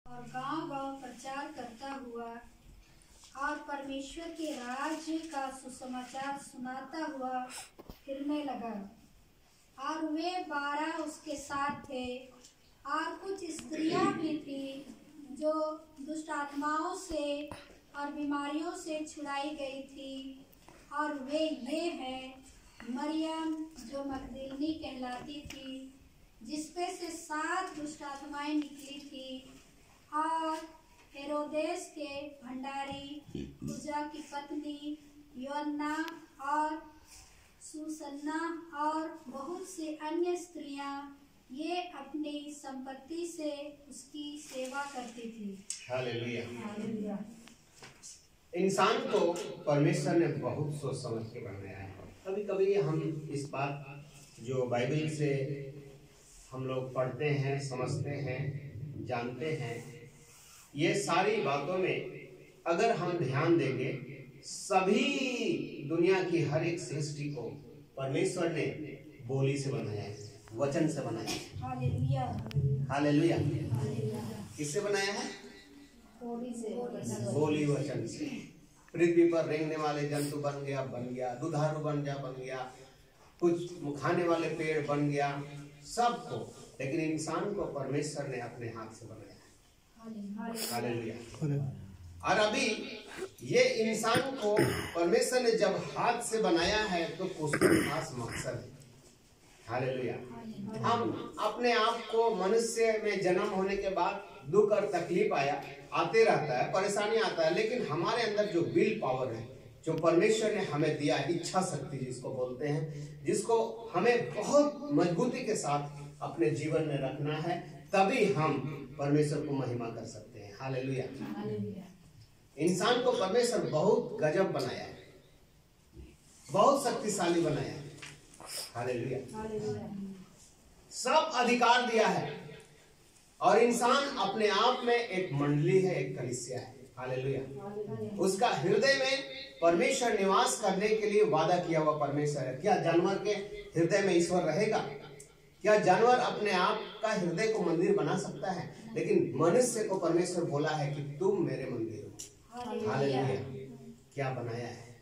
और गांव-गांव प्रचार करता हुआ और परमेश्वर के राज्य का सुसमाचार सुनाता हुआ फिरने लगा। और वे 12 उसके साथ थे और कुछ स्त्रियां भी थी जो दुष्ट आत्माओं से और बीमारियों से छुड़ाई गई थी। और वे ये हैं, मरियम जो मगदलिनी कहलाती थी, जिसपे से 7 दुष्ट आत्माएं निकली थी, और हेरोदेस के भंडारी खुजा की पत्नी योअन्ना और सुसन्ना और बहुत सी अन्य स्त्रियां, ये अपनी संपत्ति से उसकी सेवा करती थी। हालेलुया। हालेलुया। इंसान को परमेश्वर ने बहुत सोच समझ के बनाया है। कभी कभी हम इस बात जो बाइबल से हम लोग पढ़ते हैं, समझते हैं, जानते हैं, ये सारी बातों में अगर हम ध्यान देंगे, सभी दुनिया की हर एक सृष्टि को परमेश्वर ने बोली से बनाया है, वचन से बनाया है। हालेलुया। हालेलुया। हालेलुया। किससे बनाया है? बोली से। बोली वचन से। पृथ्वी पर रेंगने वाले जंतु बन गया, दुधारू बन गया, कुछ खाने वाले पेड़ बन गया, सबको। लेकिन इंसान को परमेश्वर ने अपने हाथ से बनाया है। हालेलुया। और अभी ये इंसान को परमेश्वर ने जब हाथ से बनाया है तो उसका खास मकसद है। हालेलुया। हम अपने आप को मनुष्य में जन्म होने के बाद दुख और तकलीफ आते रहता है, परेशानी आता है, लेकिन हमारे अंदर जो विल पावर है, जो परमेश्वर ने हमें दिया है, इच्छा शक्ति जिसको बोलते हैं, जिसको हमें बहुत मजबूती के साथ अपने जीवन में रखना है, तभी हम परमेश्वर को महिमा कर सकते हैं। हालेलुया। इंसान को परमेश्वर बहुत गजब बनाया है, बहुत शक्तिशाली बनाया है। हालेलुया। सब अधिकार दिया है, और इंसान अपने आप में एक मंडली है, एक कलीसिया है। हालेलुया। उसका हृदय में परमेश्वर निवास करने के लिए वादा किया हुआ परमेश्वर है। क्या जानवर के हृदय में ईश्वर रहेगा? क्या जानवर अपने आप का हृदय को मंदिर बना सकता है? लेकिन मनुष्य को परमेश्वर बोला है कि तुम मेरे मंदिर हो। हालेलुया। क्या बनाया है।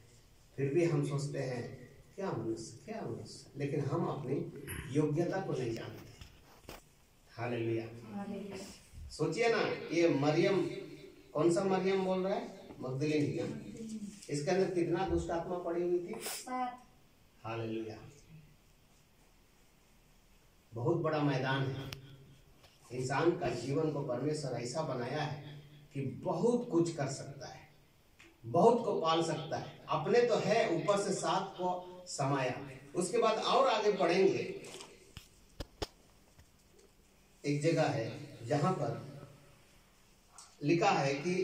फिर भी हम सोचते हैं क्या मनुष्य, लेकिन हम अपनी योग्यता को नहीं जानते। हालेलुया। सोचिए ना, ये मरियम, कौन सा मरियम बोल रहा है? मगदलिनी। इसके अंदर कितना दुष्ट आत्मा पड़ी हुई थी? 7। हालेलुया। बहुत बड़ा मैदान है। इंसान का जीवन को परमेश्वर ऐसा बनाया है कि बहुत कुछ कर सकता है, बहुत को पाल सकता है। अपने तो है, ऊपर से 7 को समाया। उसके बाद और आगे बढ़ेंगे, एक जगह है जहां पर लिखा है कि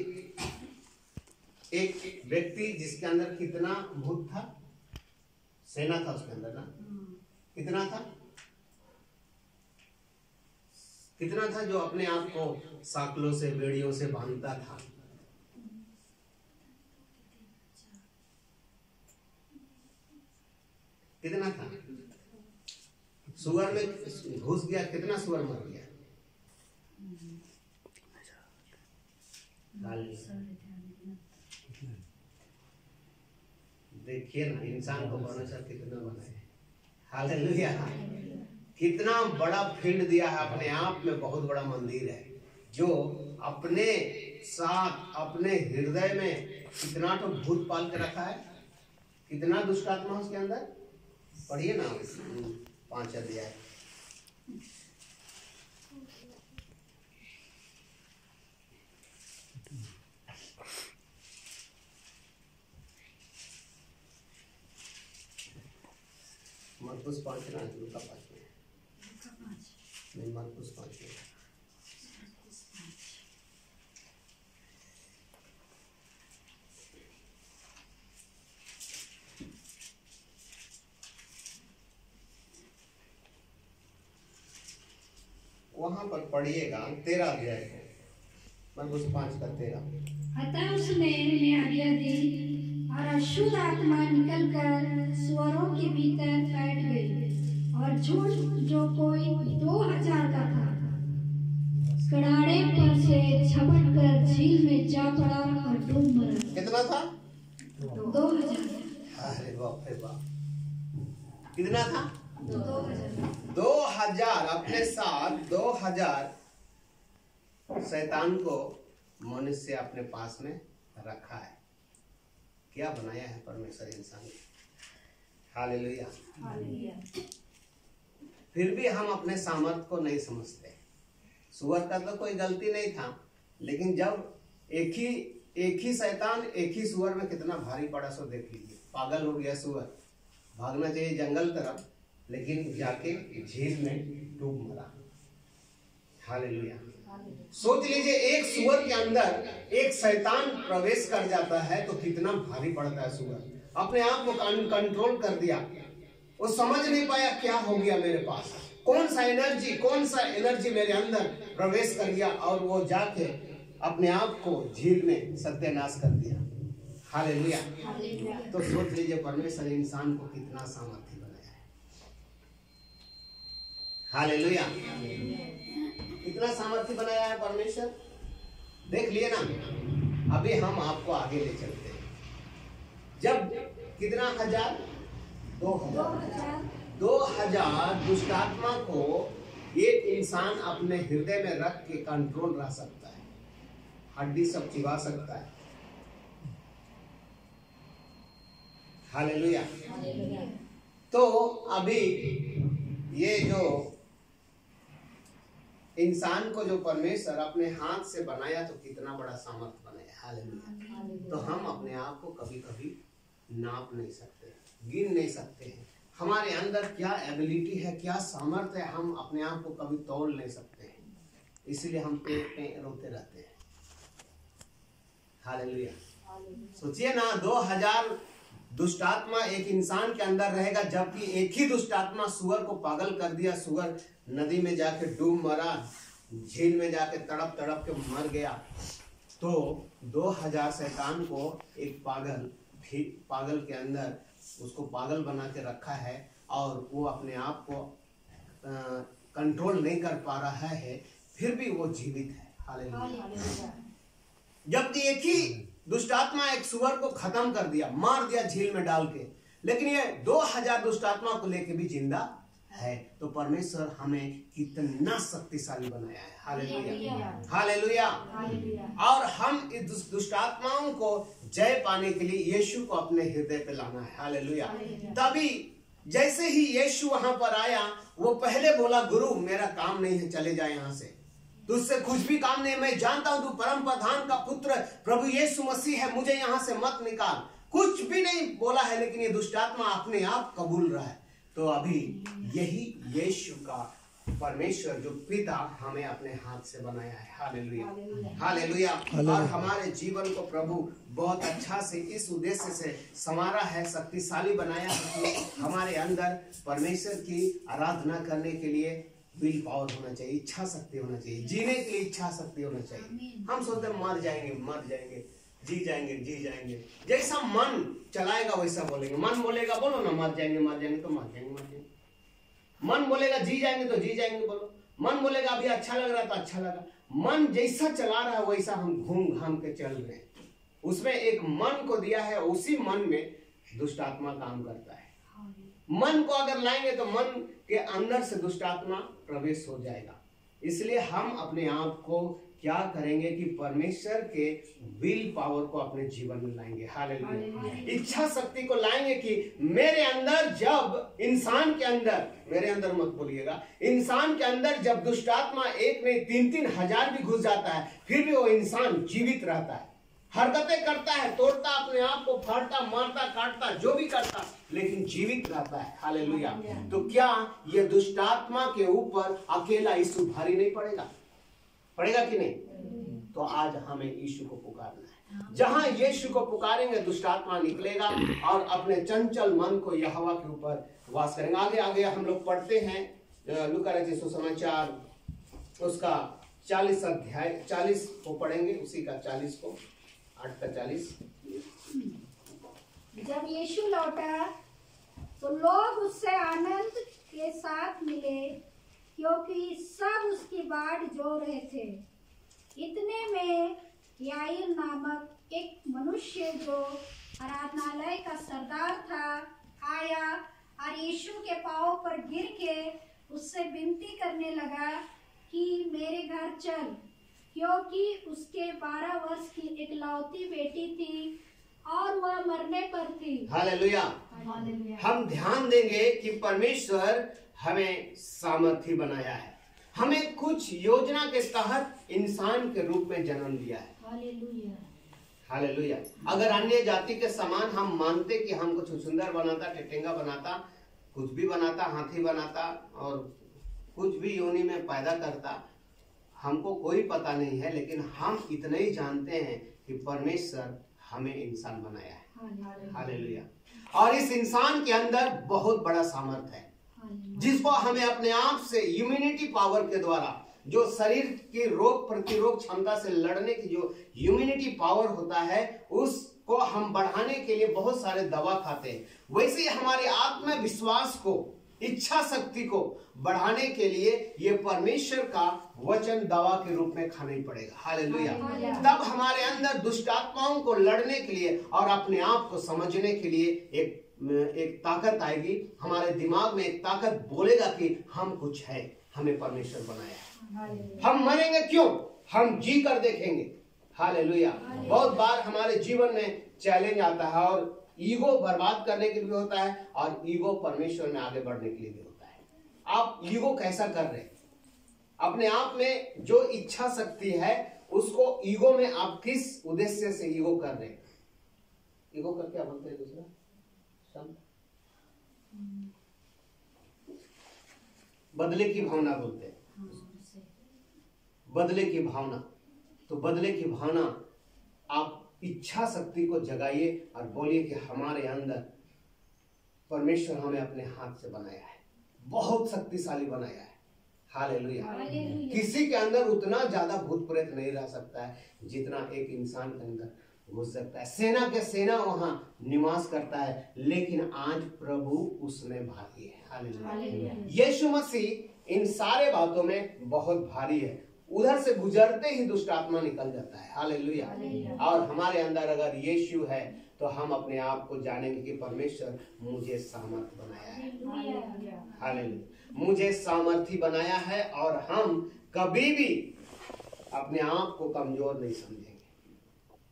एक व्यक्ति जिसके अंदर कितना भूत था, सेना था उसके अंदर ना, कितना था जो अपने आप को साकलों से, बेड़ियों से बांधता था। कितना था? सुअर में घुस गया, कितना सुअर मर गया? देखिए ना, इंसान को परमेश्वर कितना बनाया। हालेलुया। कितना बड़ा फील्ड दिया है, अपने आप में बहुत बड़ा मंदिर है, जो अपने साथ अपने हृदय में कितना तो भूत पाल के रखा है, कितना दुष्ट आत्मा उसके अंदर। पढ़िए ना 5 अध्याय। मरकुस 5 ना, लूका 5 में नहीं, मरकुस 5 में। वहां पर पढ़िएगा 13 अध्याय को, मरकुस 5 का 13। अतः उसने उन्हें आज्ञा दी और अशुद्ध आत्मा निकलकर सुअरों के भीतर बैठ गई, और झुंड जो कोई 2000 का था, कड़ाड़े पर से झील में जा पड़ा और डूब मरा। कितना था? 2000। अरे बाप रे बाप, कितना था? 2000। 2000 अपने साथ 2000 शैतान को मनुष्य अपने पास में रखा है। क्या बनाया है परमेश्वर इंसान ने। हालेलुया। फिर भी हम अपने सामर्थ को नहीं समझते। सुअर का तो कोई गलती नहीं था, लेकिन जब एक ही शैतान एक ही सुअर में कितना भारी पड़ा सो देख लीजिए। पागल हो गया सुअर, भागना चाहिए जंगल तरफ, लेकिन जाके झील में डूब मरा। हालेलुया। सोच लीजिए एक सुअर के अंदर एक शैतान प्रवेश कर जाता है तो कितना भारी पड़ता है। सुअर अपने आप को कंट्रोल कर दिया, वो समझ नहीं पाया क्या हो गया मेरे पास, कौन सा एनर्जी मेरे अंदर प्रवेश कर गया, और वो जाके अपने आप को झील में सत्यानाश कर दिया। हालेलुया। तो सोच लीजिए परमेश्वर इंसान को कितना सामर्थ्य बनाया है। हालेलुया। कितना सामर्थ्य बनाया है परमेश्वर, देख लिए ना। अभी हम आपको आगे ले चलते हैं। जब कितना हजार, 2000 दुष्टात्मा को एक इंसान अपने हृदय में रख के कंट्रोल रह सकता है, हड्डी सब चिबा सकता है। हालेलुया। तो अभी ये जो इंसान को जो परमेश्वर अपने हाथ से बनाया तो कितना बड़ा सामर्थ्य बनाया। हालेलुया। तो हम अपने आप को कभी कभी नाप नहीं सकते, गिन नहीं सकते हैं। हमारे अंदर क्या एबिलिटी है, क्या सामर्थ्य है, हम अपने आप को कभी तोल नहीं सकते हैं। इसलिए हम पेट पे रोते रहते हैं। हालेलुया। सोचिए ना, 2000 दुष्टात्मा एक इंसान के अंदर रहेगा, जबकि एक ही दुष्टात्मा सुअर को पागल कर दिया। सुअर नदी में जाके डूब मरा, झील में जाके तड़प तड़प के मर गया। तो 2000 शैतान को एक पागल के अंदर उसको पागल बना के रखा है, और वो अपने आप को कंट्रोल नहीं कर पा रहा है, फिर भी वो जीवित है। हालेलुया। जबकि एक ही दुष्टात्मा एक सुअर को खत्म कर दिया, मार दिया झील में डाल के, लेकिन ये 2000 दुष्टात्मा को लेके भी जिंदा है। तो परमेश्वर हमें कितना शक्तिशाली बनाया है। हालेलुया। हालेलुया। और हम इस दुष्टात्माओं को जय पाने के लिए यीशु को अपने हृदय पे लाना है। हालेलुया। तभी जैसे ही यीशु वहां पर आया, वो पहले बोला, गुरु मेरा काम नहीं है, चले जाए यहाँ से, तुझसे कुछ भी काम नहीं, मैं जानता हूं तू परम प्रधान का पुत्र प्रभु यीशु मसीह है, मुझे यहां से मत निकाल। कुछ भी नहीं बोला है, लेकिन ये दुष्टात्मा अपने आप कबूल रहा है। तो अभी यही यीशु का परमेश्वर जो पिता हमें अपने हाथ से बनाया है। हालेलुया। हालेलुया। और हमारे जीवन को प्रभु बहुत अच्छा से इस उद्देश्य से संवारा है, शक्तिशाली बनाया है कि हमारे अंदर परमेश्वर की आराधना करने के लिए विल पावर होना चाहिए, इच्छा शक्ति होना चाहिए, जीने के लिए इच्छा शक्ति होना चाहिए। हम सोचते हैं मर जाएंगे, जी जाएंगे। जैसा मन चलाएगा वैसा बोलेंगे। मन बोलेगा बोलो ना मर जाएंगे तो मर जाएंगे। मन बोलेगा जी जाएंगे तो जी जाएंगे बोलो। मन बोलेगा अभी अच्छा लग रहा तो अच्छा लगा। मन जैसा चला रहा है वैसा हम घूम घाम के चल रहे हैं। उसमें एक मन को दिया है, उसी मन में दुष्टात्मा काम करता है। मन को अगर लाएंगे तो मन के अंदर से दुष्टात्मा प्रवेश हो जाएगा। इसलिए हम अपने आप को क्या करेंगे कि परमेश्वर के विल पावर को अपने जीवन में लाएंगे। हालेलुया। इच्छा शक्ति को लाएंगे कि मेरे अंदर जब इंसान के अंदर, मेरे अंदर मत बोलिएगा, इंसान के अंदर जब दुष्टात्मा एक नहीं 3-3 हजार भी घुस जाता है, फिर भी वो इंसान जीवित रहता है, हरकतें करता है, तोड़ता, अपने आप को फाड़ता, मारता, काटता, जो भी करता, लेकिन जीवित रहता है। हालेलुया। तो क्या ये दुष्टात्मा के ऊपर अकेला यीशु भारी नहीं पड़ेगा कि नहीं? तो आज हमें यीशु को पुकारना है। जहां यीशु को पुकारेंगे दुष्टात्मा निकलेगा और अपने चंचल मन को यहोवा के ऊपर वास करेंगे। आगे हम लोग पढ़ते हैं लूका रचित सुसमाचार उसका 40 अध्याय 40 को पढ़ेंगे, उसी का 40 को 8 का 40। जब यीशु लौटा तो लोग उससे आनंद के साथ मिले, क्योंकि सब उसकी बाट जो रहे थे। इतने में याईर नामक एक मनुष्य जो आराधनालय का सरदार था आया और यीशु के पांव पर गिर के उससे विनती करने लगा कि मेरे घर चल, क्योंकि उसके 12 वर्ष की इकलौती बेटी थी और वह मरने पर थी। हालेलुया। हम ध्यान देंगे कि परमेश्वर हमें सामर्थी बनाया है, हमें कुछ योजना के तहत इंसान के रूप में जन्म दिया है। हालेलुया। हालेलुया। अगर अन्य जाति के समान हम मानते कि हम कुछ सुंदर बनाता, टिटेंगा बनाता, कुछ भी बनाता, हाथी बनाता और कुछ भी योनि में पैदा करता, हमको कोई पता नहीं है, लेकिन हम इतना ही जानते हैं कि परमेश्वर हमें इंसान बनाया है। हालेलुया। और इस इंसान के अंदर बहुत बड़ा सामर्थ है, जिसको हमें अपने आप से इम्यूनिटी पावर के द्वारा, जो शरीर की रोग प्रतिरोध क्षमता से लड़ने की जो इम्यूनिटी पावर होता है, उसको हम बढ़ाने के लिए बहुत सारे दवा खाते हैं। वैसे ही हमारे आत्मविश्वास को, इच्छा शक्ति को बढ़ाने के लिए ये परमेश्वर का वचन दवा के रूप में खाना ही पड़ेगा। हालेलुया। तब हमारे अंदर दुष्ट आत्माओं को लड़ने के लिए और अपने आप को समझने के लिए एक ताकत आएगी। हमारे दिमाग में एक ताकत बोलेगा कि हम कुछ है, हमें परमेश्वर बनाया है। हम मरेंगे क्यों, हम जी कर देखेंगे। हालेलुया। बहुत बार हमारे जीवन में चैलेंज आता है और ईगो बर्बाद करने के लिए भी होता है और ईगो परमेश्वर में आगे बढ़ने के लिए भी होता है। आप ईगो कैसा कर रहे हैं? अपने आप में जो इच्छा शक्ति है उसको ईगो में आप किस उद्देश्य से ईगो कर रहे हैं? ईगो का क्या बोलते हैं दूसरा शब्द? बदले की भावना बोलते हैं। बदले की भावना। तो बदले की भावना, आप इच्छा शक्ति को जगाइए और बोलिए कि हमारे अंदर परमेश्वर हमें अपने हाथ से बनाया है, बहुत शक्तिशाली बनाया है। हालेलुया। किसी के अंदर उतना ज्यादा भूत प्रेत नहीं रह सकता है जितना एक इंसान के अंदर घुस सकता है। सेना के सेना वहां निवास करता है, लेकिन आज प्रभु उसमें भारी है। हालेलुया। यीशु मसीह इन सारे बातों में बहुत भारी है। उधर से गुजरते ही दुष्ट आत्मा निकल जाता है। हालेलुया। और हमारे अंदर अगर यीशु है तो हम अपने आप को जानेंगे कि परमेश्वर मुझे सामर्थ बनाया है। हालेलुया। मुझे सामर्थी बनाया है और हम कभी भी अपने आप को कमजोर नहीं समझेंगे।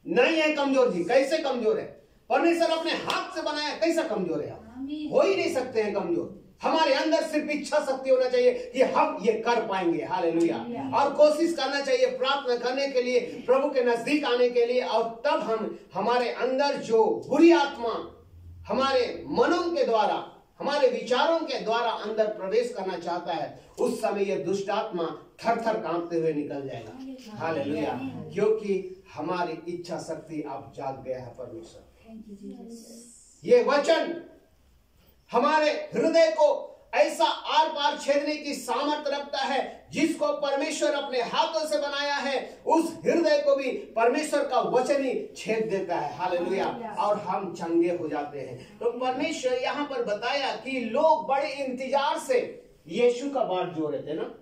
नहीं है कमजोर जी, कैसे कमजोर है? परमेश्वर अपने हाथ से बनाया, कैसा कमजोर है? आप हो ही नहीं सकते हैं कमजोर। हमारे अंदर सिर्फ इच्छा शक्ति होना चाहिए कि हम ये कर पाएंगे। हालेलुया। और कोशिश करना चाहिए प्रार्थना करने के लिए, प्रभु के नजदीक आने के लिए, और तब हम हमारे अंदर जो बुरी आत्मा हमारे मनों के द्वारा, हमारे विचारों के द्वारा अंदर प्रवेश करना चाहता है, उस समय ये दुष्ट आत्मा थर थर कांपते हुए निकल जाएगा। हालेलुया। क्योंकि हमारी इच्छा शक्ति अब जाग गया है परमेश्वर। ये वचन हमारे हृदय को ऐसा आर पार छेदने की सामर्थ्य रखता है, जिसको परमेश्वर अपने हाथों से बनाया है, उस हृदय को भी परमेश्वर का वचन ही छेद देता है। हालेलुया। और हम चंगे हो जाते हैं। तो परमेश्वर यहाँ पर बताया कि लोग बड़े इंतजार से यीशु का बाट जो रहे थे ना।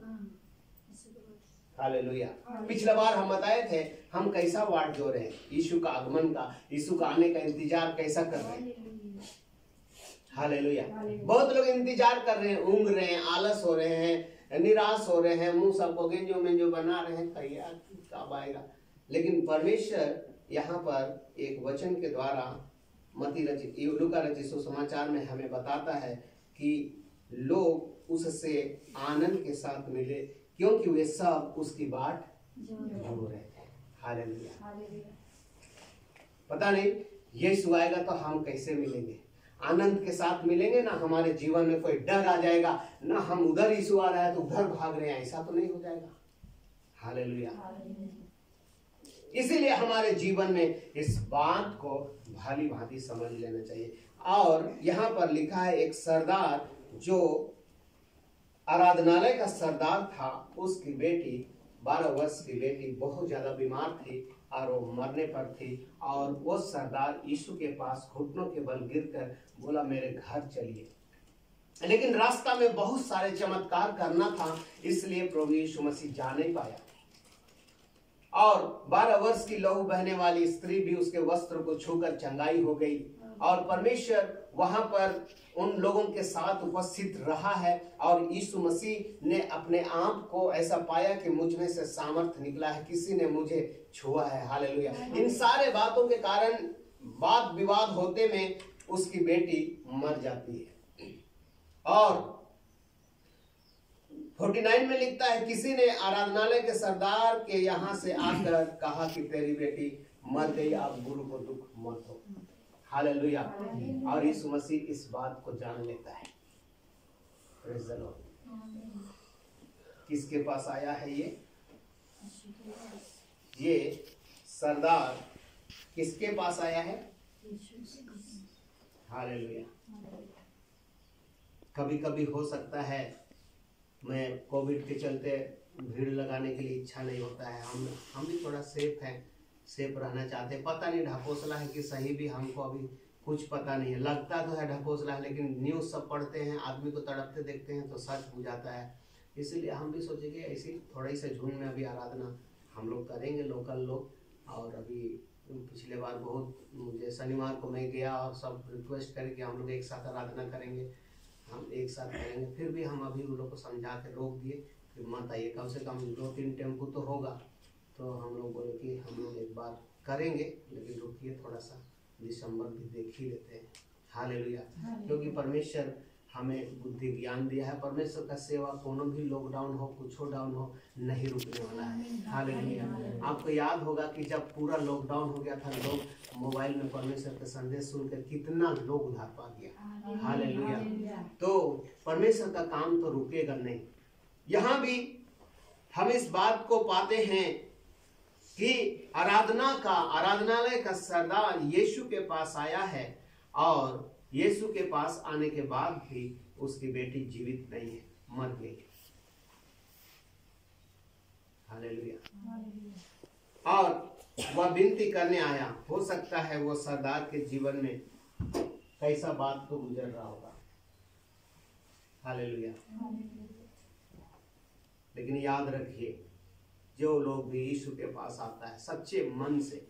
हालेलुया। पिछला बार हम बताए थे हम कैसा वाट जो रहे हैं, यीशु का आगमन का, यीशु का आने का इंतजार कैसा कर रहे हैं। हालेलुया। बहुत लोग इंतजार कर रहे हैं, ऊँघ रहे हैं, आलस हो रहे हैं, निराश हो रहे हैं, मुंह सबको गेंजो में जो बना रहे हैं, कहिया कब आएगा। लेकिन परमेश्वर यहाँ पर एक वचन के द्वारा मत्ती रचित, लूका रचित सुसमाचार में हमें बताता है कि लोग उससे आनंद के साथ मिले, क्योंकि वे सब उसकी बाट जो रहे थे। हालेलुया। पता नहीं यीशु आएगा तो हम कैसे मिलेंगे, आनंद के साथ मिलेंगे ना, हमारे जीवन में कोई डर आ जाएगा ना, हम उधर यीशु आ रहा है तो उधर भाग रहे हैं, ऐसा तो नहीं हो जाएगा। हालेलुया। इसीलिए हमारे जीवन में इस बात को भाली भांति समझ लेना चाहिए। और यहाँ पर लिखा है एक सरदार जो आराधनालय का सरदार था, उसकी बेटी 12 वर्ष की बेटी बहुत ज्यादा बीमार थी और वो मरने पर थी। और वो सरदार यीशु के पास घुटनों के बल गिरकर बोला मेरे घर चलिए। लेकिन रास्ता में बहुत सारे चमत्कार करना था, इसलिए प्रभु यीशु मसीह जा नहीं पाया। और 12 वर्ष की लहू बहने वाली स्त्री भी उसके वस्त्र को छूकर चंगाई हो गई। और परमेश्वर वहां पर उन लोगों के साथ उपस्थित रहा है और यीशु मसीह ने अपने आप को ऐसा पाया कि मुझ में से सामर्थ निकला है, किसी ने मुझे छुआ है। हालेलुया। इन सारे बातों के कारण वाद विवाद होते में उसकी बेटी मर जाती है। और 49 में लिखता है, किसी ने आराधनालय के सरदार के यहाँ से आकर कहा कि तेरी बेटी मर गई, आप गुरु को दुख मत हो। हालेलुया। और यीशु मसीह इस बात को जान लेता है। Praise the Lord. किसके पास आया है ये सरदार किसके पास आया है? हालेलुया। कभी कभी हो सकता है, मैं कोविड के चलते भीड़ लगाने के लिए इच्छा नहीं होता है, हम भी थोड़ा सेफ रहना चाहते हैं। पता नहीं ढकोसला है कि सही भी, हमको अभी कुछ पता नहीं है। लगता तो है ढकोसला है, लेकिन न्यूज़ सब पढ़ते हैं, आदमी को तड़पते देखते हैं तो सच बुझाता है। इसीलिए हम भी सोचेंगे ऐसी थोड़ा से झुंड में अभी आराधना हम लोग करेंगे, लोकल लोग। और अभी पिछले बार बहुत मुझे शनिवार को मैं गया और सब रिक्वेस्ट करके हम लोग एक साथ आराधना करेंगे, हम एक साथ करेंगे। फिर भी हम अभी उन लोग को समझा के रोक दिए कि मत आइए, कम से कम 2-3 टेम्पो तो होगा। तो हम लोग बोले कि हम लोग एक बार करेंगे, लेकिन रुकिए थोड़ा सा, दिसंबर भी देख ही लेते हैं। हालेलुया। क्योंकि परमेश्वर हमें बुद्धि ज्ञान दिया है। परमेश्वर का सेवा कोनो भी लॉकडाउन हो, कुछ हो डाउन हो, नहीं रुकने वाला है। हालेलुया। आपको याद होगा कि जब पूरा लॉकडाउन हो गया था, लोग मोबाइल में परमेश्वर के संदेश सुनकर कितना लोग उद्धार पा गया। हालेलुया। तो परमेश्वर का काम तो रुकेगा नहीं। यहाँ भी हम इस बात को पाते हैं कि आराधनालय का सरदार यीशु के पास आया है और यीशु के पास आने के बाद भी उसकी बेटी जीवित नहीं है, मर गई। हालेलुया। और वह विनती करने आया। हो सकता है वो सरदार के जीवन में कैसा बात तो गुजर रहा होगा। हालेलुया। लेकिन याद रखिए, जो लोग भी यीशु के पास आता है सच्चे मन से,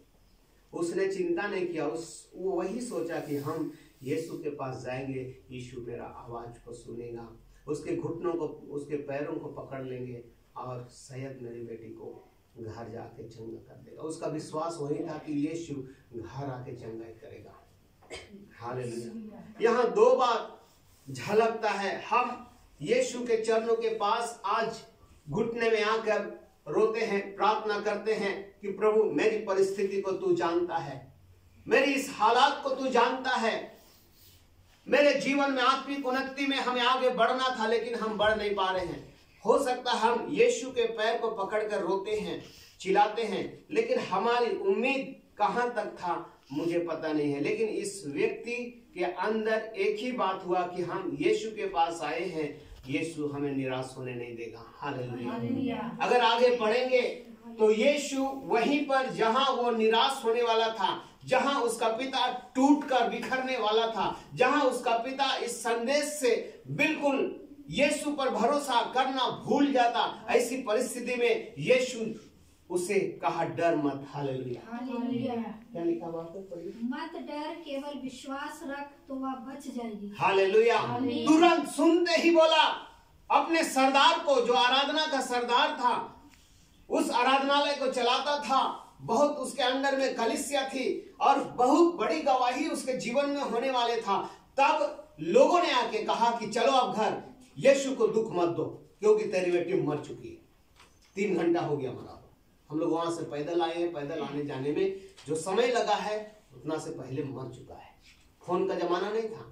उसने चिंता नहीं किया, वो वही सोचा कि हम यीशु के पास जाएंगे, यीशु मेरा आवाज को सुनेगा, उसके घुटनों को, उसके पैरों को पकड़ लेंगे और शायद मेरी बेटी को घर जाके चंगा कर देगा। उसका विश्वास वही था कि यीशु घर आके चंगाई करेगा। हालेलुया। यहाँ 2 बात झलकता है। हम यीशु के चरणों के पास आज घुटने में आकर रोते हैं, प्रार्थना करते हैं कि प्रभु मेरी परिस्थिति को तू जानता है, मेरी इस हालात को तू जानता है। मेरे जीवन में आत्मिक उन्नति में हमें आगे बढ़ना था, लेकिन हम बढ़ नहीं पा रहे हैं। हो सकता है हम यीशु के पैर को पकड़कर रोते हैं, चिल्लाते हैं, लेकिन हमारी उम्मीद कहां तक था मुझे पता नहीं है। लेकिन इस व्यक्ति के अंदर एक ही बात हुआ कि हम यीशु के पास आए हैं, यीशु हमें निराश होने नहीं देगा। हालेलुया। अगर आगे बढ़ेंगे तो यीशु वहीं पर जहां वो निराश होने वाला था, जहां उसका पिता टूटकर बिखरने वाला था, जहां उसका पिता इस संदेश से बिल्कुल यीशु पर भरोसा करना भूल जाता, ऐसी परिस्थिति में यीशु उसे कहा डर मत। हालेलुया। क्या लिखा वहां पर? मत डर, केवल विश्वास रख तो वह बच जाएगी। हालेलुया। तुरंत सुनते ही बोला अपने सरदार को, जो आराधना का सरदार था, उस आराधनालय को चलाता था, बहुत उसके अंदर में कलीसिया थी और बहुत बड़ी गवाही उसके जीवन में होने वाले था। तब लोगों ने आके कहा कि चलो अब घर, यीशु को दुख मत दो क्योंकि तेरी बेटी मर चुकी है। 3 घंटा हो गया मरा। हम लोग वहां से पैदल आए हैं, पैदल आने जाने में जो समय लगा है उतना से पहले मर चुका है। फोन का जमाना नहीं था,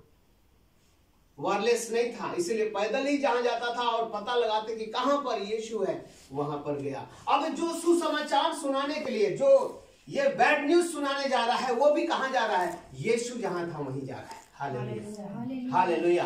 वायरलेस नहीं था, इसीलिए पैदल ही जहां जाता था और पता लगाते कि कहां पर यीशु है, वहां पर गया। अब जो सुसमाचार सुनाने के लिए, जो ये बैड न्यूज सुनाने जा रहा है, वो भी कहां जा रहा है? यीशु जहां था वहीं जा रहा है। Hallelujah, hallelujah.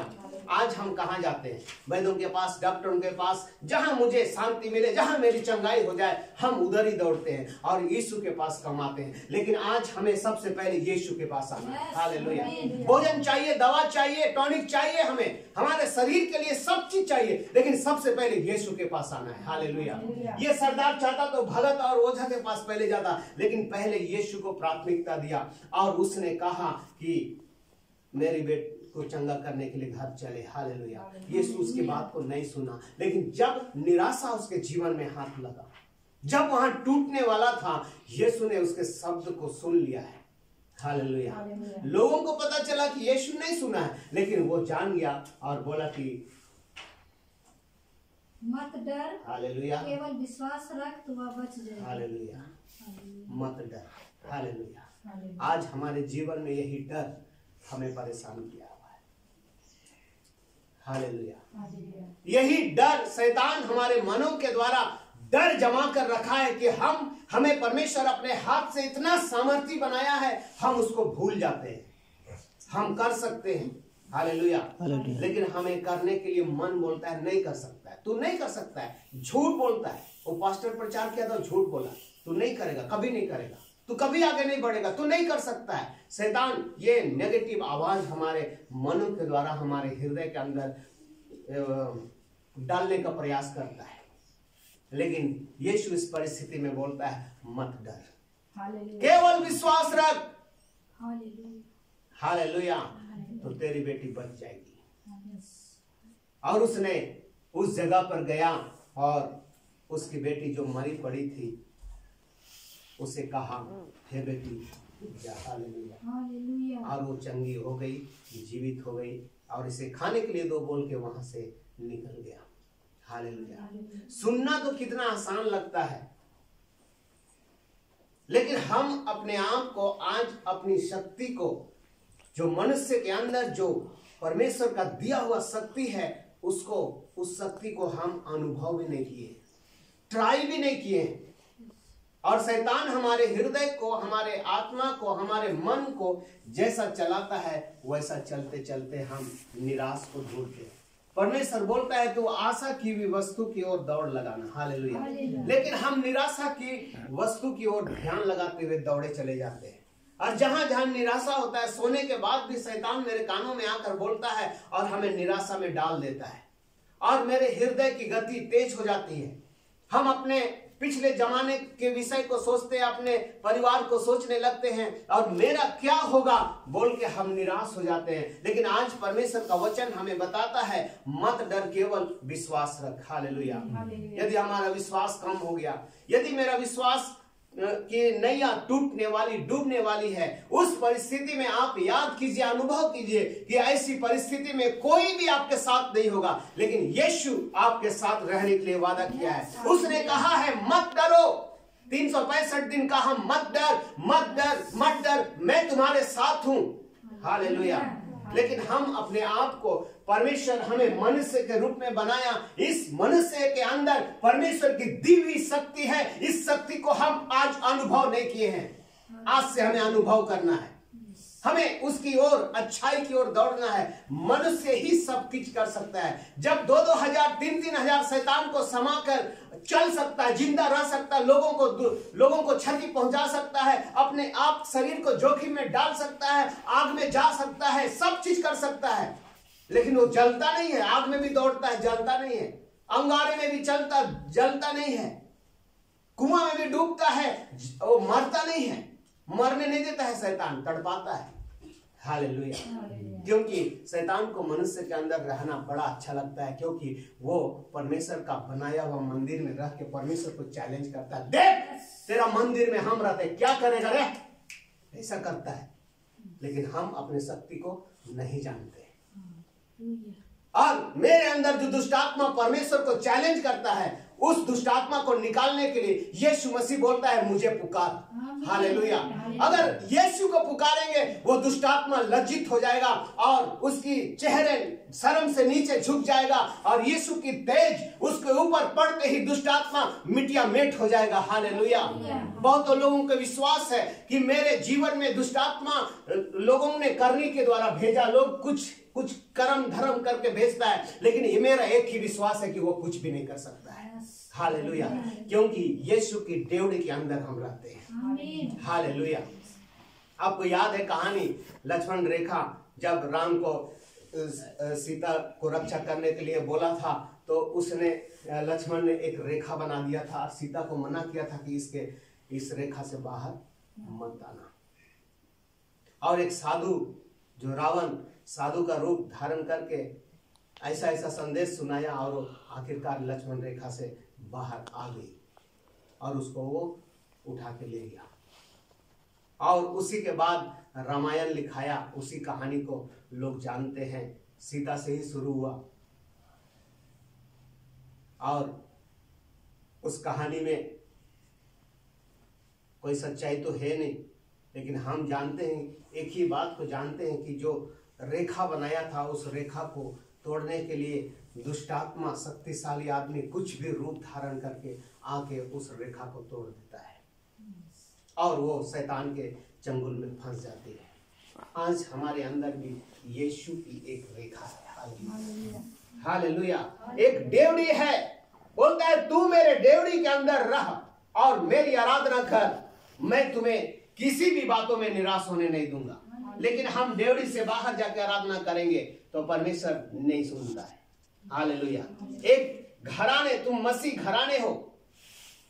आज हम कहाँ जाते हैं? वैद्यों के पास, डॉक्टरों के पास, जहां मुझे शांति मिले, जहां मेरी चंगाई हो जाए, हम उधर ही दौड़ते हैं और यीशु के पास कमाते हैं। लेकिन आज हमें सबसे पहले यीशु के पास आना है। हालेलुया। भोजन चाहिए, दवा चाहिए, टॉनिक चाहिए, हमें हमारे शरीर के लिए सब चीज चाहिए, लेकिन सबसे पहले यीशु के पास आना है। हालेलुया। ये सरदार चाहता तो भगत और ओझा के पास पहले जाता, लेकिन पहले यीशु को प्राथमिकता दिया और उसने कहा कि मेरी बेटी को चंगा करने के लिए घर चले। हालेलुया। यीशु उसकी बात को नहीं सुना, लेकिन जब निराशा उसके जीवन में हाथ लगा, जब वहां टूटने वाला था, यीशु ने उसके शब्द को सुन लिया है। हालेलुया। लोगों को पता चला कि यीशु नहीं सुना है, लेकिन वो जान गया और बोला कि मत डर, हालेलुया, केवल विश्वास रख तो वह बच जाएगा। हालेलुया, मत डर। हालेलुया। आज हमारे जीवन में यही डर हमें परेशान किया हुआ है। हालेलुया। यही डर शैतान हमारे मनों के द्वारा डर जमा कर रखा है कि हमें परमेश्वर अपने हाथ से इतना सामर्थ्य बनाया है, हम उसको भूल जाते हैं। हम कर सकते हैं, हालेलुया, लेकिन हमें करने के लिए मन बोलता है नहीं कर सकता है, तू नहीं कर सकता है, झूठ बोलता है। वो पास्टर प्रचार किया था, झूठ बोला, तू नहीं करेगा, कभी नहीं करेगा, तू कभी आगे नहीं बढ़ेगा, तू नहीं कर सकता है। शैतान ये नेगेटिव आवाज हमारे मनों के द्वारा हमारे हृदय के अंदर डालने का प्रयास करता है, लेकिन यीशु इस परिस्थिति में बोलता है मत डर, केवल विश्वास रख। हालेलुया। तो तेरी बेटी बच जाएगी। और उसने उस जगह पर गया और उसकी बेटी जो मरी पड़ी थी उसे कहा, हे बेटी जा। हालेलुया। और वो चंगी हो गई, जीवित हो गई और इसे खाने के लिए दो बोल के वहां से निकल गया। हालेलुया। सुनना तो कितना आसान लगता है, लेकिन हम अपने आप को आज अपनी शक्ति को, जो मनुष्य के अंदर जो परमेश्वर का दिया हुआ शक्ति है, उसको, उस शक्ति को हम अनुभव भी नहीं किए, ट्राई भी नहीं किए। और शैतान हमारे हृदय को, हमारे आत्मा को, हमारे मन को जैसा चलाता है वैसा चलते चलते हम निराश को ढूंढते हैं। परमेश्वर बोलता है तो आशा की हुई वस्तु की ओर दौड़ लगाना। हालेलुया। लेकिन हम निराशा की वस्तु की ओर ध्यान लगाते हुए दौड़े चले जाते हैं। और जहां जहां निराशा होता है, सोने के बाद भी शैतान मेरे कानों में आकर बोलता है और हमें निराशा में डाल देता है और मेरे हृदय की गति तेज हो जाती है। हम अपने पिछले जमाने के विषय को सोचते हैं, अपने परिवार को सोचने लगते हैं और मेरा क्या होगा बोल के हम निराश हो जाते हैं। लेकिन आज परमेश्वर का वचन हमें बताता है मत डर, केवल विश्वास रख। हालेलुया। यदि हमारा विश्वास कम हो गया, यदि मेरा विश्वास कि नैया टूटने वाली, डूबने वाली है, उस परिस्थिति में आप याद कीजिए, अनुभव कीजिए कि ऐसी परिस्थिति में कोई भी आपके साथ नहीं होगा, लेकिन यीशु आपके साथ रहने के लिए वादा किया है। उसने कहा है मत डरो, 365 दिन कहा मत डर, मत डर, मत डर, मैं तुम्हारे साथ हूं। हालेलुया। लेकिन हम अपने आप को, परमेश्वर हमें मनुष्य के रूप में बनाया, इस मनुष्य के अंदर परमेश्वर की दी हुई शक्ति है, इस शक्ति को हम आज अनुभव नहीं किए हैं। आज से हमें अनुभव करना है, हमें उसकी ओर, अच्छाई की ओर दौड़ना है। मनुष्य ही सब कुछ कर सकता है। जब 2-2 हजार, 3-3 हजार शैतान को समाकर चल सकता है, जिंदा रह सकता है, लोगों को क्षति पहुंचा सकता है, अपने आप शरीर को जोखिम में डाल सकता है, आग में जा सकता है, सब चीज कर सकता है, लेकिन वो जलता नहीं है। आग में भी दौड़ता है, जलता नहीं है, अंगारे में भी चलता, जलता नहीं है, कुआं में भी डूबता है, वो मरता नहीं है, मरने नहीं देता है शैतान, तड़पाता है। हालेलुया। क्योंकि शैतान को मनुष्य के अंदर रहना बड़ा अच्छा लगता है, क्योंकि वो परमेश्वर का बनाया हुआ मंदिर में रह के परमेश्वर को चैलेंज करता है, देख तेरा मंदिर में हम रहते, क्या करेगा रे, ऐसा करता है। लेकिन हम अपनी शक्ति को नहीं जानते, और मेरे अंदर जो दुष्टात्मा परमेश्वर को चैलेंज करता है, उस दुष्ट आत्मा को निकालने के लिए यीशु मसीह बोलता है मुझे पुकार। हालेलुया। अगर यीशु को पुकारेंगे वो दुष्ट आत्मा लज्जित हो जाएगा और उसकी चेहरे शर्म से नीचे झुक जाएगा और यीशु की तेज उसके ऊपर पड़ते ही दुष्ट आत्मा मिटिया मेट हो जाएगा। हालेलुया। बहुत लोगों को विश्वास है कि मेरे जीवन में दुष्ट आत्मा लोगों ने करने के द्वारा भेजा, लोग कुछ कर्म धर्म करके भेजता है, लेकिन ये मेरा एक ही विश्वास है कि वो कुछ भी नहीं कर सकता है। हालेलुया। क्योंकि यीशु की डेवढ़ी के अंदर हम रहते हैं। हालेलुया। आपको याद है कहानी, लक्ष्मण रेखा, जब राम को सीता को रक्षा करने के लिए बोला था तो उसने लक्ष्मण ने एक रेखा बना दिया था, सीता को मना किया था कि इस रेखा से बाहर मत आना। और एक साधु, जो रावण साधु का रूप धारण करके ऐसा संदेश सुनाया और आखिरकार लक्ष्मण रेखा से बाहर आ गई और उसको वो उठा के ले गया। और उसी के बाद रामायण लिखाया, उसी कहानी को लोग जानते हैं, सीता से ही शुरू हुआ। और उस कहानी में कोई सच्चाई तो है नहीं, लेकिन हम जानते हैं, एक ही बात को जानते हैं कि जो रेखा बनाया था उस रेखा को तोड़ने के लिए दुष्ट आत्मा, शक्तिशाली आदमी कुछ भी रूप धारण करके आके उस रेखा को तोड़ देता है और वो शैतान के चंगुल में फंस जाती है। आज हमारे अंदर भी यीशु की एक रेखा है। हालेलुया। एक डेवढ़ी है, बोलता है तू मेरे डेवढ़ी के अंदर रह और मेरी आराधना कर, मैं तुम्हें किसी भी बातों में निराश होने नहीं दूंगा। लेकिन हम डेवढ़ी से बाहर जाकर आराधना करेंगे तो परमेश्वर नहीं सुनता है। हालेलुया। एक घराने, तुम मसीह घराने हो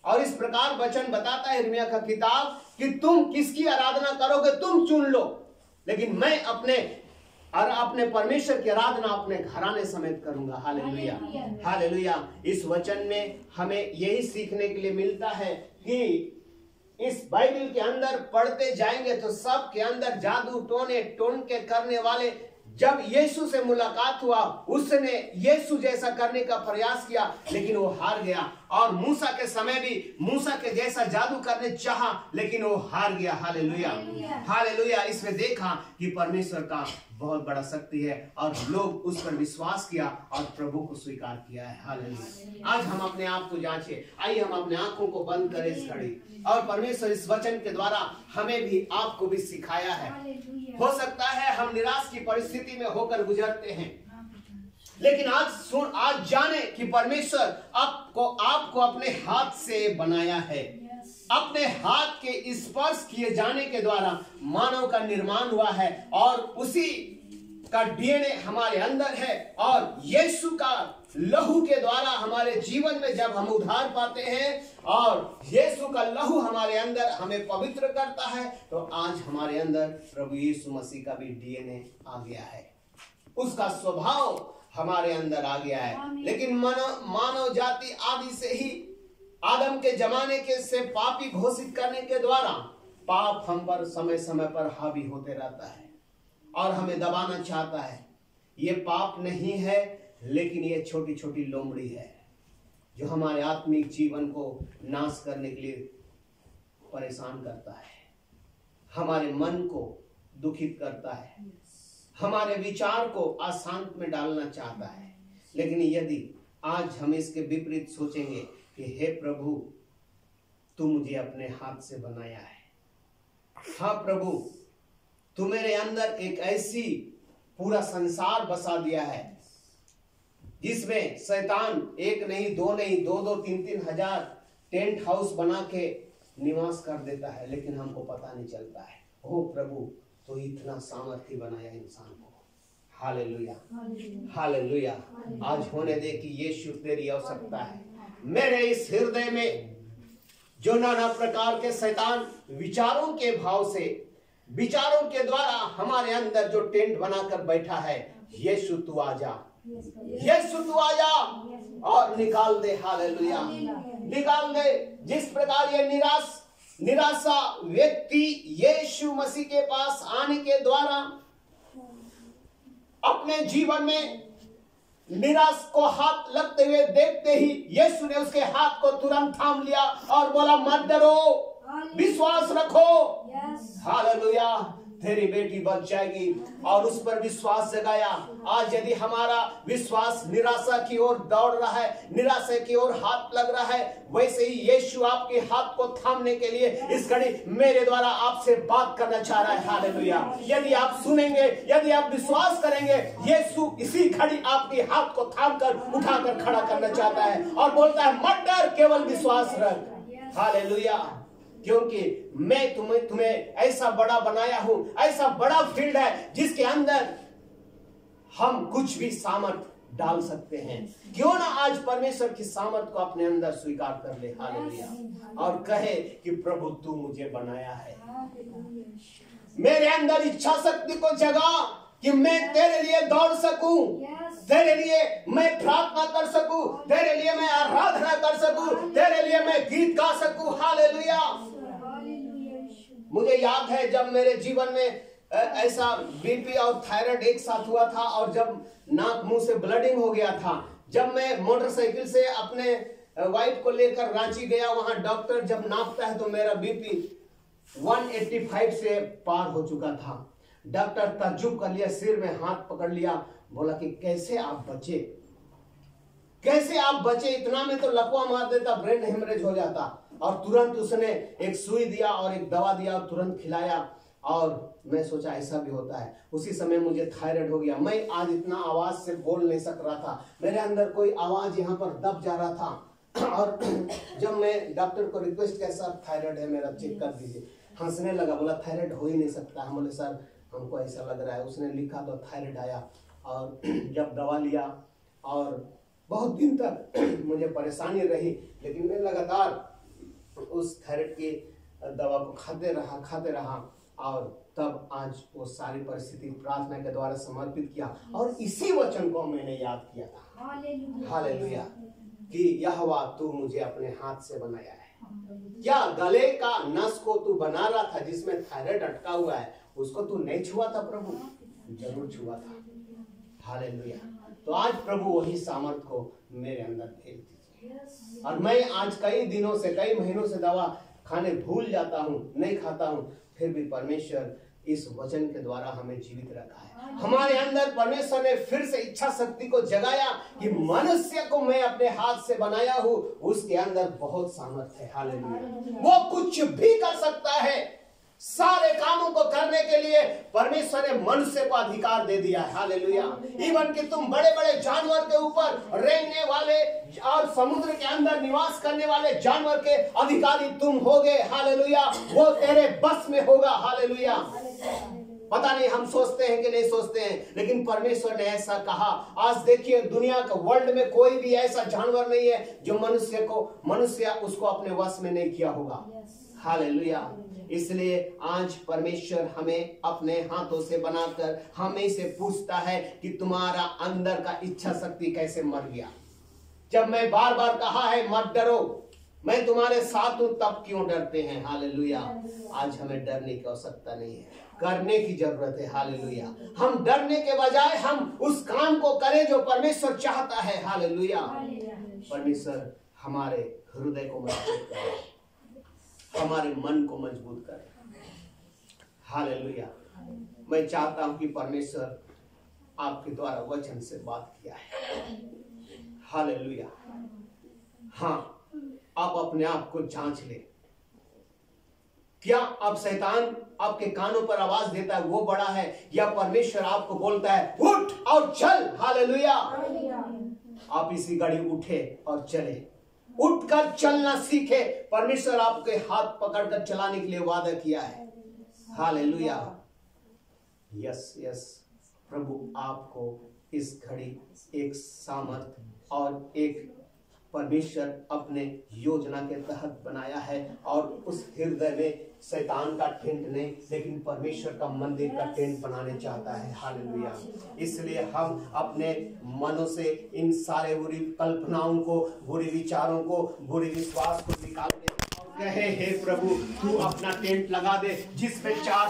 और इस प्रकार वचन बताता है यिर्मयाह का किताब कि तुम किसकी आराधना करोगे तुम चुन लो, लेकिन मैं अपने परमेश्वर की आराधना अपने घराने समेत करूंगा। हालेलुया। हालेलुया। इस वचन में हमें यही सीखने के लिए मिलता है कि इस बाइबल के अंदर पढ़ते जाएंगे तो सब के अंदर जादू टोन के करने वाले, जब यीशु से मुलाकात हुआ उसने यीशु जैसा करने का प्रयास किया लेकिन वो हार गया। और मूसा के समय भी मूसा के जैसा जादू करने चाहा लेकिन वो हार गया। हालेलुया। हालेलुया। इसमें देखा कि परमेश्वर का बहुत बड़ा शक्ति है और लोग उस पर विश्वास किया और प्रभु को स्वीकार किया है। हालेलुया। आज हम अपने आप को जांचें। आइए हम अपने आंखों को बंद करें इस घड़ी, और परमेश्वर इस वचन के द्वारा हमें भी आपको भी सिखाया है। हो सकता है हम निराश की परिस्थिति में होकर गुजरते हैं, लेकिन आज जाने कि परमेश्वर आपको अपने हाथ से बनाया है। अपने हाथ के स्पर्श किए जाने के द्वारा मानव का निर्माण हुआ है और उसी का डीएनए हमारे अंदर है, और यीशु का लहू के द्वारा हमारे जीवन में जब हम उद्धार पाते हैं और यीशु का लहू हमारे अंदर हमें पवित्र करता है, तो आज हमारे अंदर प्रभु यीशु मसीह का भी डीएनए आ गया है, उसका स्वभाव हमारे अंदर आ गया है। लेकिन मानव जाति आदि से ही आदम के जमाने के से पापी घोषित करने के द्वारा पाप हम पर समय समय पर हावी होते रहता है और हमें दबाना चाहता है। ये पाप नहीं है, लेकिन ये छोटी छोटी लोमड़ी है जो हमारे आत्मिक जीवन को नाश करने के लिए परेशान करता है, हमारे मन को दुखित करता है, हमारे विचार को अशांत में डालना चाहता है। लेकिन यदि आज हम इसके विपरीत सोचेंगे कि हे प्रभु तू मुझे अपने हाथ से बनाया है, हाँ प्रभु तू मेरे अंदर एक ऐसी पूरा संसार बसा दिया है जिसमें शैतान एक नहीं दो नहीं 2-3 हजार टेंट हाउस बना के निवास कर देता है, लेकिन हमको पता नहीं चलता है। ओ प्रभु तो इतना सामर्थ्य बनाया इंसान को। हालेलुया। हालेलुया। आज होने दे कि यीशु तेरी आवश्यकता है। मेरे इस हृदय में जो नाना प्रकार के शैतान विचारों के भाव से, विचारों के द्वारा हमारे अंदर जो टेंट बनाकर बैठा है, यीशु तू आ जा, यीशु तू आ जा और निकाल दे। हालेलुया। निकाल दे। जिस प्रकार ये निराशा व्यक्ति यीशु मसीह के पास आने के द्वारा अपने जीवन में निराश को हाथ लगते हुए देखते ही यीशु ने उसके हाथ को तुरंत थाम लिया और बोला, मत डरो, विश्वास रखो। हालेलुया, तेरी बेटी बच जाएगी, और उस पर विश्वास जगाया। आज यदि हमारा विश्वास निराशा की ओर दौड़ रहा है, निराशा की ओर हाथ लग रहा है, वैसे ही यीशु आपके हाथ को थामने के लिए इस घड़ी मेरे द्वारा आपसे बात करना चाह रहा है। हालेलुया, यदि आप सुनेंगे, यदि आप विश्वास करेंगे, यीशु इसी घड़ी आपके हाथ को थामकर उठाकर खड़ा करना चाहता है और बोलता है, मत डर, केवल विश्वास रख। हालेलुया, क्योंकि मैं तुम्हें ऐसा बड़ा बनाया हूं, ऐसा बड़ा फील्ड है जिसके अंदर हम कुछ भी सामर्थ डाल सकते हैं। क्यों ना आज परमेश्वर की सामर्थ को अपने अंदर स्वीकार कर ले। हालेलुया, और कहे कि प्रभु तू मुझे बनाया है, मेरे अंदर इच्छा शक्ति को जगा कि मैं तेरे लिए दौड़ सकूं, तेरे लिए मैं प्रार्थना कर सकूं, तेरे लिए मैं आराधना कर सकूं, तेरे लिए मैं गीत गा सकूं। हालेलुया, मुझे याद है जब मेरे जीवन में ऐसा बीपी और थायराइड एक साथ हुआ था, और जब नाक मुंह से ब्लडिंग हो गया था, जब मैं मोटरसाइकिल से अपने वाइफ को लेकर रांची गया, वहां डॉक्टर जब नापता है तो मेरा बीपी 185 से पार हो चुका था। डॉक्टर ताज्जुब कर लिया, सिर में हाथ पकड़ लिया, बोला कि कैसे आप बचे, कैसे आप बचे, इतना में तो लकवा मार देता, ब्रेन हेमरेज हो जाता। और तुरंत उसने एक सुई दिया और एक दवा दिया और तुरंत खिलाया, और मैं सोचा ऐसा भी होता है। उसी समय मुझे थायराइड हो गया। मैं आज इतना आवाज से बोल नहीं सक रहा था, मेरे अंदर कोई आवाज यहाँ पर दब जा रहा था। और जब मैं डॉक्टर को रिक्वेस्ट किया, सर थायराइड है मेरा, चेक कर दीजिए, हंसने लगा, बोला थायराइड हो ही नहीं सकता। हम बोले सर हमको ऐसा लग रहा है। उसने लिखा तो थायराइड आया, और जब दवा लिया, और बहुत दिन तक मुझे परेशानी रही, लेकिन मैं लगातार उस थायराइड की दवा को खाते रहा, और तब आज वो सारी परिस्थिति प्रार्थना के द्वारा समर्पित किया, और इसी वचन को मैंने याद किया था। हालेलुया, कि यहोवा तू मुझे अपने हाथ से बनाया है। क्या गले का नस को तू बना रहा था जिसमें थायराइड अटका हुआ है, उसको तू नहीं छुआ था? प्रभु जरूर छुआ था। हालेलुया, तो आज प्रभु वही सामर्थ को मेरे अंदर भेज दीजिए। और मैं आज कई दिनों से, कई महीनों से दवा खाने भूल जाता हूँ, नहीं खाता हूँ, फिर भी परमेश्वर इस वचन के द्वारा हमें जीवित रखा है। हमारे अंदर परमेश्वर ने फिर से इच्छा शक्ति को जगाया कि मनुष्य को मैं अपने हाथ से बनाया हूँ, उसके अंदर बहुत सामर्थ्य है। हालेलुया, वो कुछ भी कर सकता है। सारे कामों को करने के लिए परमेश्वर ने मनुष्य को अधिकार दे दिया है। हालेलुया, इवन कि तुम बड़े बड़े जानवर के ऊपर रेंगने वाले और समुद्र के अंदर निवास करने वाले जानवर के अधिकारी तुम होगे। हालेलुया, वो तेरे बस में होगा। हालेलुया, पता नहीं हम सोचते हैं कि नहीं सोचते हैं, लेकिन परमेश्वर ने ऐसा कहा। आज देखिए दुनिया के वर्ल्ड में कोई भी ऐसा जानवर नहीं है जो मनुष्य उसको अपने वश में नहीं किया होगा। हालेलुया, इसलिए आज परमेश्वर हमें अपने हाथों से बनाकर हमें से पूछता है कि तुम्हारा अंदर का इच्छा शक्ति कैसे मर गया। जब मैं बार बार कहा है मत डरो, मैं तुम्हारे साथ हूं, तब क्यों डरते हैं? हालेलुया, आज हमें डरने की आवश्यकता नहीं है, करने की जरूरत है। हालेलुया, हम डरने के बजाय हम उस काम को करें जो परमेश्वर चाहता है। हालेलुया, परमेश्वर हमारे हृदय को मजबूत करे, हमारे मन को मजबूत करे। हालेलुया, मैं चाहता हूं कि परमेश्वर आपके द्वारा वचन से बात किया है। हालेलुया, हाँ, आप अपने आप को जांच ले। क्या अब शैतान आपके कानों पर आवाज देता है वो बड़ा है, या परमेश्वर आपको बोलता है उठ और चल? हालेलुया, आप इसी घड़ी उठे और चले, उठकर चलना सीखे। परमेश्वर आपके हाथ पकड़कर चलाने के लिए वादा किया है। हालेलुया, यस यस, प्रभु आपको इस घड़ी एक सामर्थ और एक परमेश्वर अपने योजना के तहत बनाया है, और उस हृदय में शैतान का टेंट नहीं, लेकिन परमेश्वर का मंदिर का टेंट बनाने चाहता है। हालेलुया, इसलिए हम अपने मनों से इन सारे बुरी कल्पनाओं को, बुरे विचारों को, बुरे विश्वास को निकाल दे और कहे हे प्रभु तू अपना टेंट लगा दे, जिसमें 4